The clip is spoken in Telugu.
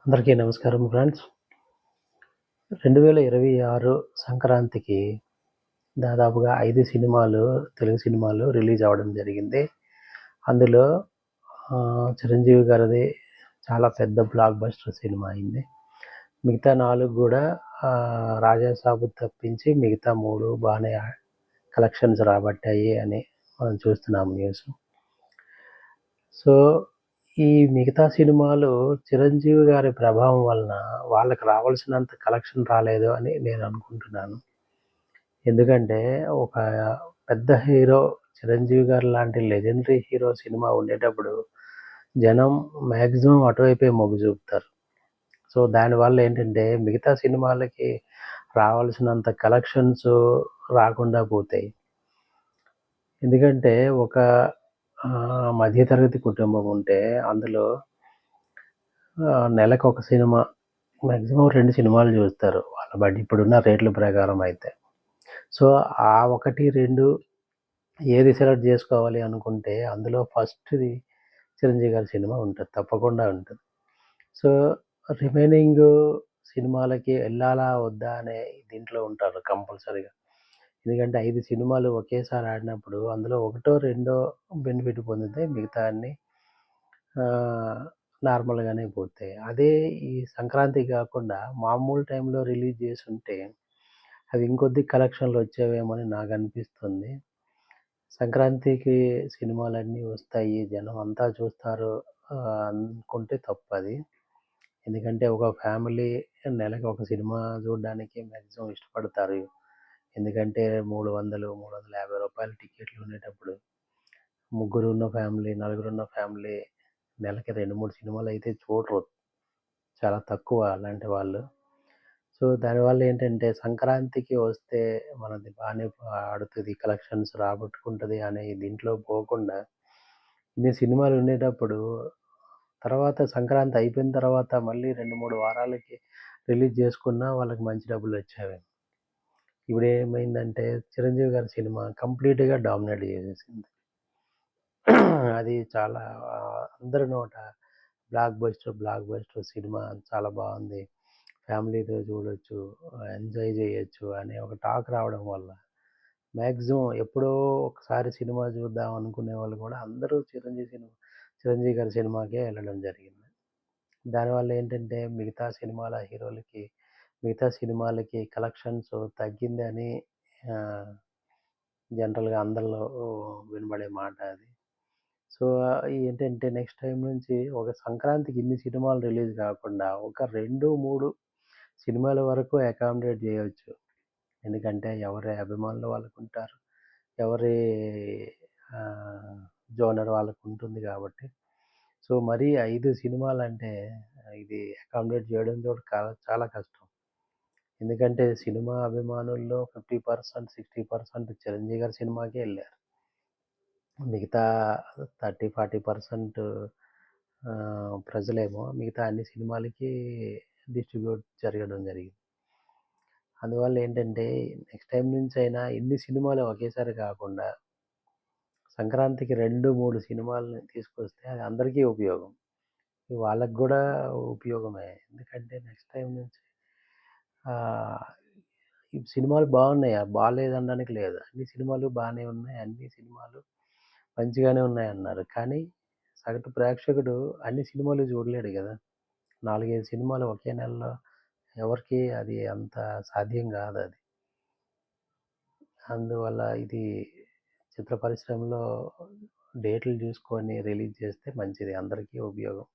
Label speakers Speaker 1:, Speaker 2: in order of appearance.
Speaker 1: అందరికీ నమస్కారం ఫ్రెండ్స్. 2026 సంక్రాంతికి దాదాపుగా 5 సినిమాలు, తెలుగు సినిమాలు రిలీజ్ అవ్వడం జరిగింది. అందులో 'చిరంజీవి' గారిది చాలా పెద్ద బ్లాక్ బస్టర్ సినిమా అయింది. మిగతా 4 గూడా 'రాజా సాబ్' తప్పించి మిగతా 3 బానే కలెక్షన్స్ రాబట్టాయి అని మనం చూస్తున్నాం న్యూస్. సో, ఈ మిగతా సినిమాలు 'చిరంజీవి' గారి ప్రభావం వలన వాళ్ళకి రావాల్సినంత కలెక్షన్ రాలేదు అని నేను అనుకుంటున్నాను. ఎందుకంటే ఒక పెద్ద హీరో 'చిరంజీవి' గారు లాంటి లెజెండరీ హీరో సినిమా ఉండేటప్పుడు జనం మాక్సిమం అటువైపే మొగ్గు చూపుతారు. సో, దానివల్ల ఏంటంటే మిగతా సినిమాలకి రావాల్సినంత కలెక్షన్స్ రాకుండా పోతాయి. ఎందుకంటే ఒక మధ్య తరగతి కుటుంబం ఉంటే అందులో నెలకొక సినిమా, మాక్సిమం 2 సినిమాలు చూస్తారు. వాళ్ళ ఇప్పుడున్న రేట్ల ప్రకారం అయితే. సో, ఆ 1, 2 ఏది సెలెక్ట్ జేసుకోవాలి అనుకుంటే అందులో ఫస్ట్‌ది 'చిరంజీవి' గారి సినిమా ఉంటది. తప్పకుండా ఉంటది. సో, రిమైనింగు సినిమాలకి ఎళ్ళాలా? వద్దా? అనే దీంట్లో ఉంటారు కంపల్సరీగా. ఎందుకంటే 5 సినిమాలు ఒకేసారి ఆడినప్పుడు అందులో ఒకటో, రెండో బెనిఫిట్ పొందితే మిగతా అన్నీ ఆహ్, నార్మల్‌గానే పోతాయి. అదే ఈ సంక్రాంతి గాకుండా మామూలు టైంలో రిలీజ్ జేసుంటే అవి ఇంకొద్ది కలెక్షన్‌లొచ్చేవేమో అని నాకనిపిస్తుంది. సంక్రాంతికి సినిమాలన్నీ వస్తాయి, జనం అంతా చూస్తారు అనుకుంటే తప్పది. ఎందుకంటే ఒక ఫ్యామిలీ నెలకి ఒక సినిమా చూడడానికి మాక్సిమం ఇష్టపడతారు. ఎందుకంటే 300, రూ. 350 టికెట్లు ఉండేటప్పుడు ముగ్గురున్న ఫ్యామిలీ, నలుగురున్న ఫ్యామిలీ నెలకి 2, 3 సినిమాలైతే చూడరు. చాలా తక్కువ అలాంటి వాళ్ళు. సో, దానివల్ల ఏంటంటే సంక్రాంతికి వస్తే మనది బానే ఆడుతది, కలెక్షన్స్ రాబట్టుకుంటది అనే దీంట్లో పోకుండా ఇన్ని సినిమాలు ఉండేటప్పుడు తర్వాత సంక్రాంతి అయిపోయిన తర్వాత మళ్ళీ 2, 3 వారాలకి రిలీజ్ చేసుకున్నా వాళ్ళకి మంచి డబ్బులొచ్చేవి. ఇప్పుడేమైందంటే 'చిరంజీవి' గారి సినిమా కంప్లీట్‌గా డామినేట్ చేసేసింది. అది చాలా అందరి నోట block buster, block buster cinema చాలా బావుంది. ఫ్యామిలీతో చూడొచ్చు, ఎంజాయ్ జేయొచ్చు అనే ఒక టాక్ రావడం వల్ల మాక్సిమం ఎప్పుడో ఒకసారి సినిమా చూద్దాం అనుకునే వాళ్ళు కూడా అందరూ చిరంజీవి గారి సినిమాకే ఎళ్ళడం జరిగింది. దానివల్ల ఏంటంటే మిగతా సినిమాలకి కలెక్షన్స్ తగ్గిందని ఆహ్, జనరల్‌గా అందరిలో వినబడే మాట అది. సో, ఏంటంటే నెక్స్ట్ టైమ్ నుంచి ఒక సంక్రాంతికి ఇన్ని సినిమాలు రిలీజ్ గాకుండా ఒక 2, 3 సినిమాల వరకు అకామిడేట్ జేయొచ్చు. ఎందుకంటే ఎవరి అభిమానులు వాళ్ళకుంటారు. ఎవరి ఆహ్, జోనర్ వాళ్ళకుంటుంది గాబట్టి. సో, మరీ 5 సినిమాలంటే ఇది అకామిడేట్ చేయడం కూడా చాలా కష్టం. ఎందుకంటే సినిమా అభిమానుల్లో 50%, 60% చిరంజీవి గారి సినిమాకే ఎళ్లారు. మిగతా 30, 40% ప్రజలేమో మిగతా అన్ని సినిమాలకి డిస్ట్రిబ్యూట్ జరగడం జరిగింది. అందువల్ల ఏంటంటే నెక్స్ట్ టైమ్ నుంచైనా ఇన్ని సినిమాలు ఒకేసారి కాకుండా సంక్రాంతికి 2, 3 సినిమాలని తీసుకొస్తే అది అందరికీ ఉపయోగం. వాళ్ళకి గూడా ఉపయోగమే. ఎందుకంటే నెక్స్ట్ టైమ్ నుంచి ఆహ్, ఈ సినిమాలు బాగున్నాయా? బాలేదనడానికి లేదు. అన్ని సినిమాలు బానే ఉన్నాయి. అన్ని సినిమాలు మంచిగానే ఉన్నాయన్నారు. కానీ సగటు ప్రేక్షకుడు అన్ని సినిమాలు చూడలేడు గదా! 4, 5 సినిమాలు ఒకే నెలలో ఎవరికీ అది అంత సాధ్యం గాదది. అందువల్ల ఇది చిత్ర పరిశ్రమలో డేట్లు జూసుకొని రిలీజ్ చేస్తే మంచిది. అందరికీ ఉపయోగం.